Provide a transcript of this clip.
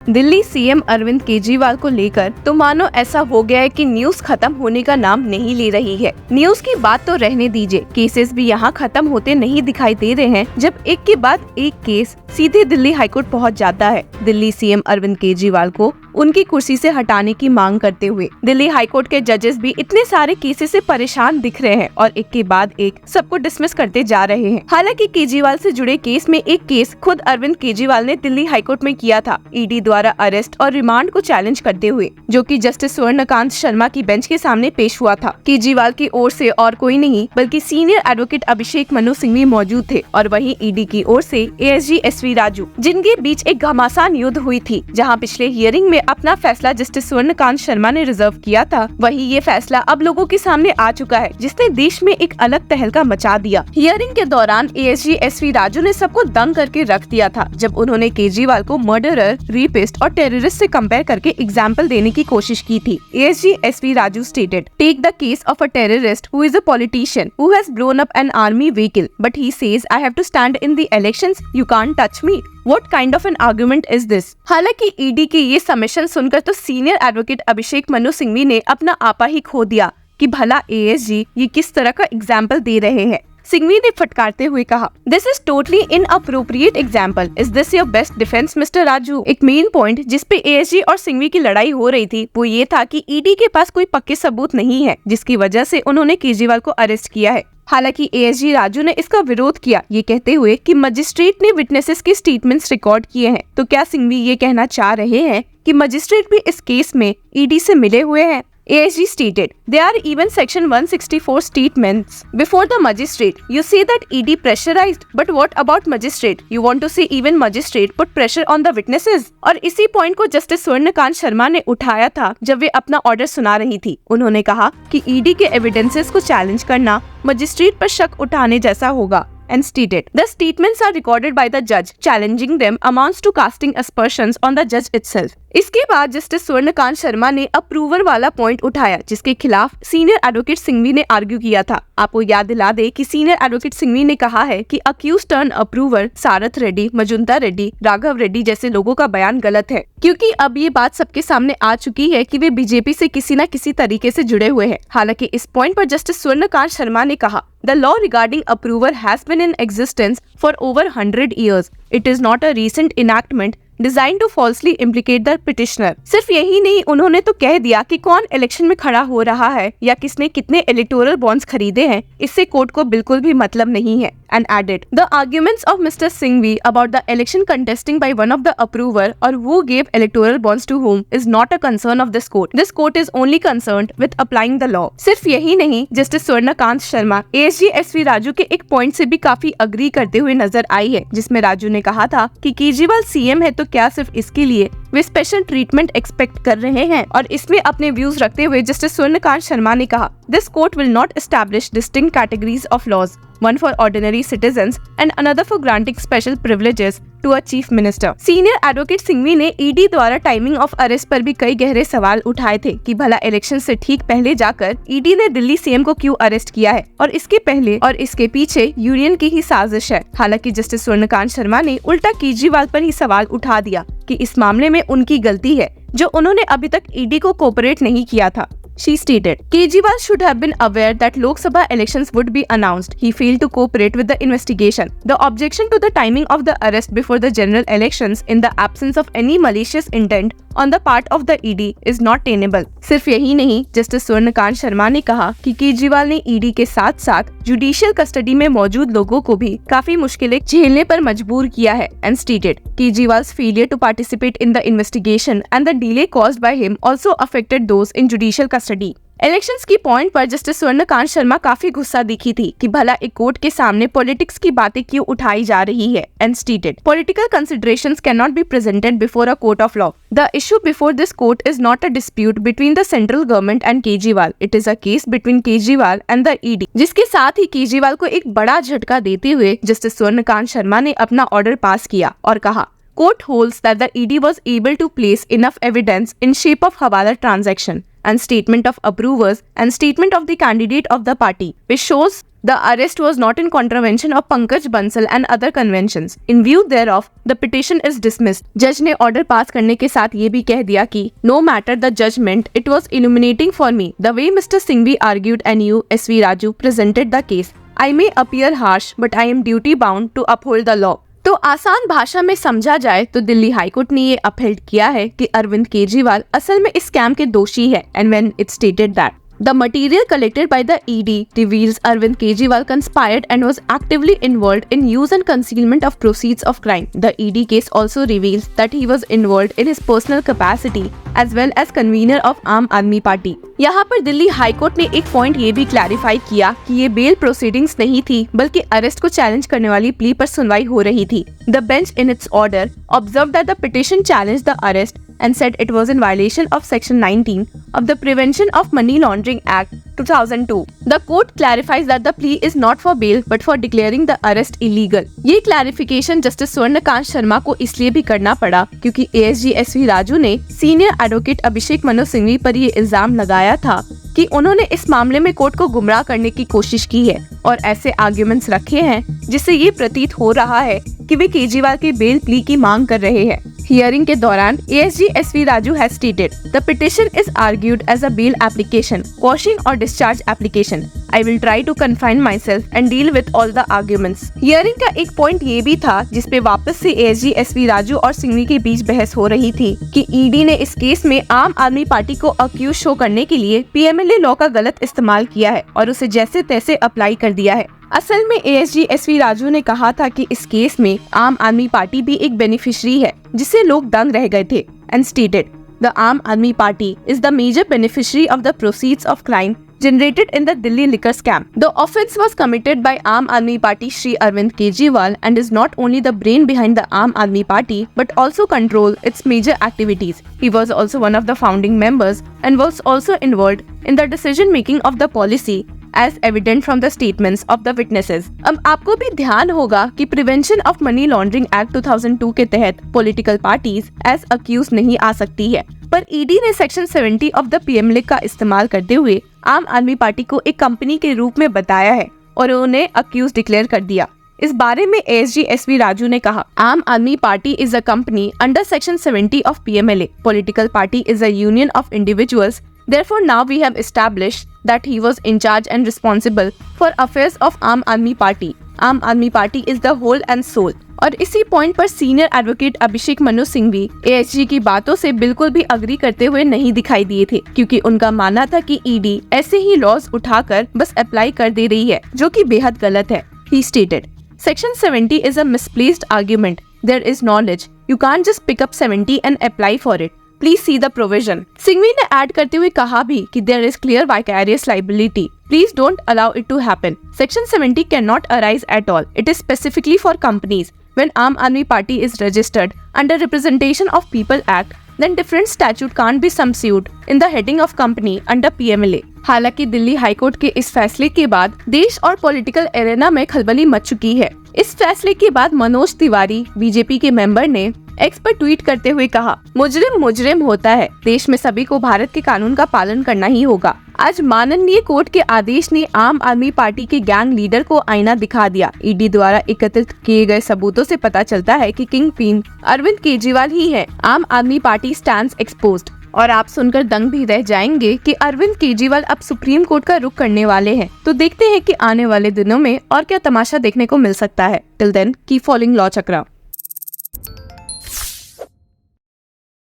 Delhi CM Arvind Kejriwal को लेकर तो मानो ऐसा हो गया है कि न्यूज खत्म होने का नाम नहीं ले रही है। न्यूज की बात तो रहने दीजिए, केसेस भी यहाँ खत्म होते नहीं दिखाई दे रहे हैं, जब एक के बाद एक केस सीधे दिल्ली हाईकोर्ट पहुँच जाता है। दिल्ली सीएम अरविंद केजरीवाल को उनकी कुर्सी से हटाने की मांग करते हुए दिल्ली हाईकोर्ट के जजेस भी इतने सारे केसेस से परेशान दिख रहे हैं और एक के बाद एक सबको डिसमिस करते जा रहे हैं। हालांकि केजरीवाल से जुड़े केस में एक केस खुद अरविंद केजरीवाल ने दिल्ली हाईकोर्ट में किया था, ईडी द्वारा अरेस्ट और रिमांड को चैलेंज करते हुए, जो कि जस्टिस स्वर्णकांत शर्मा की बेंच के सामने पेश हुआ था। केजरीवाल की ओर से और कोई नहीं बल्कि सीनियर एडवोकेट अभिषेक मनु सिंघवी मौजूद थे और वहीं ईडी की ओर से एएसजी एसवी राजू, जिनके बीच एक घमासान युद्ध हुई थी, जहां पिछले हियरिंग में अपना फैसला जस्टिस स्वर्णकांत शर्मा ने रिजर्व किया था। वही ये फैसला अब लोगों के सामने आ चुका है, जिसने देश में एक अलग तहलका मचा दिया। हियरिंग के दौरान एएसजी एसवी राजू ने सबको दंग करके रख दिया था, जब उन्होंने केजरीवाल को मर्डरर, रेपिस्ट और टेररिस्ट से कंपेयर करके एग्जाम्पल देने की कोशिश की थी। ASG SV Raju stated, take the case of a terrorist who is a politician who has blown up an army vehicle but he says I have to stand in the elections, you can't touch me. What kind of an argument is this? हालांकि ED के ये submission सुनकर तो senior advocate Abhishek Manu Singhvi ने अपना आपा ही खो दिया कि भला एएसजी ये किस तरह का एग्जाम्पल दे रहे हैं। सिंघवी ने फटकारते हुए कहा, this is totally inappropriate example, is this your best defence mister Raju. एक मेन पॉइंट जिस पे एएसजी और सिंघवी की लड़ाई हो रही थी वो ये था कि ईडी के पास कोई पक्के सबूत नहीं है, जिसकी वजह से उन्होंने केजरीवाल को अरेस्ट किया है। हालांकि एएसजी राजू ने इसका विरोध किया, ये कहते हुए कि मजिस्ट्रेट ने विटनेसेस के स्टेटमेंट्स रिकॉर्ड किए हैं। तो क्या सिंघवी ये कहना चाह रहे हैं कि मजिस्ट्रेट भी इस केस में ईडी से मिले हुए हैं? ASG stated, there are even section 164 statements before the magistrate. You say that ED pressurized, but what about magistrate? You want to say even magistrate put pressure on the witnesses? और इसी point को justice Swarnkanta Sharma ने उठाया था जब वे अपना order सुना रही थी। उन्होंने कहा कि ED के एविडेंसेस को चैलेंज करना मजिस्ट्रेट पर शक उठाने जैसा होगा। And stated, the statements are recorded by the judge. Challenging them amounts to casting aspersions on the judge itself. इसके बाद जस्टिस स्वर्णकांत शर्मा ने अप्रूवर वाला पॉइंट उठाया, जिसके खिलाफ सीनियर एडवोकेट सिंघवी ने आर्ग्यू किया था। आपको याद दिला दे कि सीनियर एडवोकेट सिंघवी ने कहा है कि accused turn approver Sarath Reddy, Magunta Reddy, Raghav Reddy जैसे लोगों का बयान गलत है, क्योंकि अब ये बात सबके सामने आ चुकी है कि वे बीजेपी से किसी न किसी तरीके से जुड़े हुए हैं। हालांकि इस पॉइंट पर जस्टिस स्वर्णकांत शर्मा ने कहा, The law regarding approval has been in existence for over 100 years. It is not a recent enactment designed to falsely implicate the petitioner. सिर्फ यही नहीं, उन्होंने तो कह दिया कि कौन इलेक्शन में खड़ा हो रहा है या किसने कितने इलेक्टोरल बॉन्ड्स खरीदे हैं, इससे कोर्ट को बिल्कुल भी मतलब नहीं है। And added, the arguments of Mr. Singhvi about the election contesting by one of the approver or who gave electoral bonds to whom is not a concern of this court. This court is only concerned with applying the law. सिर्फ यही नहीं, justice Swarnkanta Sharma ASG SV Raju के एक point से भी काफी agree करते हुए नजर आई है, जिसमें राजू ने कहा था कि केजरीवाल सीएम है तो क्या सिर्फ इसके लिए वे स्पेशल ट्रीटमेंट एक्सपेक्ट कर रहे हैं। और इसमें अपने व्यूज रखते हुए जस्टिस स्वर्णकांत शर्मा ने कहा, this court will not establish distinct categories of laws, one for ordinary citizens and another for granting special privileges to a chief minister. Senior advocate Singhvi ने ईडी द्वारा टाइमिंग ऑफ अरेस्ट पर भी कई गहरे सवाल उठाए थे कि भला इलेक्शन से ठीक पहले जाकर ईडी ने दिल्ली सीएम को क्यों अरेस्ट किया है और इसके पहले और इसके पीछे यूनियन की ही साजिश है। हालांकि जस्टिस स्वर्णकांत शर्मा ने उल्टा केजरीवाल पर ही सवाल उठा दिया कि इस मामले में उनकी गलती है जो उन्होंने अभी तक ईडी को कोऑपरेट नहीं किया था। She stated, Kejriwal should have been aware that Lok Sabha elections would be announced. He failed to cooperate with the investigation. The objection to the timing of the arrest before the general elections in the absence of any malicious intent on the part of the ED is not tenable. सिर्फ यही नहीं, justice Swarnkanta Sharma ने कहा कि केजरीवाल ने ED के साथ साथ जुडिशियल कस्टडी में मौजूद लोगों को भी काफी मुश्किलें झेलने पर मजबूर किया है। And stated, Kejriwal's failure to participate in the investigation and the delay caused by him also affected those in judicial custody. Elections की पॉइंट पर जस्टिस स्वर्णकांत शर्मा काफी गुस्सा दिखी थी कि भला एक कोर्ट के सामने पॉलिटिक्स की बातें क्यों उठाई जा रही है। And stated, political considerations can not be presented before a court of law. The issue before this court is not a dispute between the central government and Kejriwal. It is a case between Kejriwal and the ED. जिसके साथ ही केजरीवाल को एक बड़ा झटका देते हुए justice Swarnkanta Sharma ने अपना ऑर्डर पास किया और कहा, Court holds that the ED was able to place enough evidence in shape of Hawala transaction and statement of approvers and statement of the candidate of the party, which shows The arrest was not in contravention of Pankaj Bansal and other conventions. In view thereof, the petition is dismissed. जज ने order pass करने के साथ ये भी कह दिया कि no matter the judgment, it was illuminating for me the way Mr. Singhvi argued and you, S.V. Raju, presented the case. I may appear harsh, but I am duty bound to uphold the law. तो आसान भाषा में समझा जाए तो Delhi high court ने ये upheld किया है कि अरविंद केजरीवाल असल में इस स्कैम के दोषी है and when it stated that the material collected by the ED reveals Arvind Kejriwal conspired and was actively involved in use and concealment of proceeds of crime. The ED case also reveals that he was involved in his personal capacity as well as convener of Aam Aadmi Party. यहाँ पर Delhi high court ने एक point ये भी clarify किया कि ये bell proceedings नहीं थी बल्कि अरेस्ट को चैलेंज करने वाली प्ली पर सुनवाई हो रही थी. The bench in its order observed that the petition challenged the arrest and said it was in violation of Section 19 of the Prevention of Money Laundering Act 2002. The court clarifies that the plea is not for bail but for declaring the arrest illegal. ये clarification justice Swarnkanta Sharma को इसलिए भी करना पड़ा क्योंकि ASG SV Raju ने senior advocate Abhishek Manu Singhvi पर ये इल्जाम लगाया था कि उन्होंने इस मामले में कोर्ट को गुमराह करने की कोशिश की है और ऐसे आर्ग्यूमेंट्स रखे हैं जिससे ये प्रतीत हो रहा है कि वे केजरीवाल के बेल प्ली की मांग कर रहे हैं. हियरिंग के दौरान ASG SV Raju has stated the petition is argued as a bail application, quashing or discharge application. I will try to confine myself and deal with all the arguments. Hearing का एक point ये भी था जिसपे वापस से ASG SV राजू और सिंघवी के बीच बहस हो रही थी कि ED ने इस केस में आम आदमी पार्टी को अक्यूज शो करने के लिए PMLA लॉ का गलत इस्तेमाल किया है और उसे जैसे तैसे अप्लाई कर दिया है. असल में ASG SV राजू ने कहा था कि इस केस में आम आदमी पार्टी भी एक बेनिफिशियरी है जिससे लोग दंग रह गए थे and stated the Aam Aadmi Party is the major beneficiary of the proceeds of crime generated in the Delhi liquor scam. The offence was committed by Aam Aadmi Party Shri Arvind Kejriwal and is not only the brain behind the Aam Aadmi Party but also control its major activities. He was also one of the founding members and was also involved in the decision making of the policy as evident from the statements of the witnesses. अब आपको भी ध्यान होगा कि prevention of money laundering act 2002 के तहत political parties as accused नहीं आ सकती है, पर ईडी ने सेक्शन 70 ऑफ द पीएमएलए का इस्तेमाल करते हुए आम आदमी पार्टी को एक कंपनी के रूप में बताया है और उन्हें अक्यूज डिक्लेयर कर दिया. इस बारे में ASG SV राजू ने कहा, आम Aadmi Party is a company under section 70 of PMLA. Political party is a union of individuals. Therefore, now we have established that he was in charge and responsible for affairs of Aam Aadmi Party. Aam Aadmi Party is the whole and soul. और इसी point पर senior advocate Abhishek Manu Singhvi ASG की बातों से बिल्कुल भी agree करते हुए नहीं दिखाई दिए थे क्योंकि उनका मानना था कि ED ऐसे ही लॉज उठाकर बस अप्लाई कर दे रही है जो कि बेहद गलत है. He stated, Section 70 is a misplaced argument. There is knowledge. You can't just pick up 70 and apply for it. Please see the provision. Singhvi ने ऐड करते हुए कहा भी कि there is clear vicarious liability. Please don't allow it to happen. Section 70 cannot arise at all. It is specifically for companies. When Aam Aadmi Party is registered under Representation of People Act, then different statute can't be subsumed in the heading of company under PMLA. हालांकि Delhi high court के इस फैसले के बाद देश और political arena में खलबली मच चुकी है. इस फैसले के बाद मनोज तिवारी बीजेपी के मेंबर ने एक्स पर ट्वीट करते हुए कहा, मुजरिम मुजरिम होता है. देश में सभी को भारत के कानून का पालन करना ही होगा. आज माननीय कोर्ट के आदेश ने आम आदमी पार्टी के गैंग लीडर को आईना दिखा दिया. ईडी द्वारा एकत्रित किए गए सबूतों से पता चलता है कि किंग पिन अरविंद केजरीवाल ही है. आम आदमी पार्टी स्टैंड्स एक्सपोज्ड. और आप सुनकर दंग भी रह जाएंगे कि अरविंद केजरीवाल अब सुप्रीम कोर्ट का रुख करने वाले हैं. तो देखते हैं कि आने वाले दिनों में और क्या तमाशा देखने को मिल सकता है. Till then keep following law चक्रा.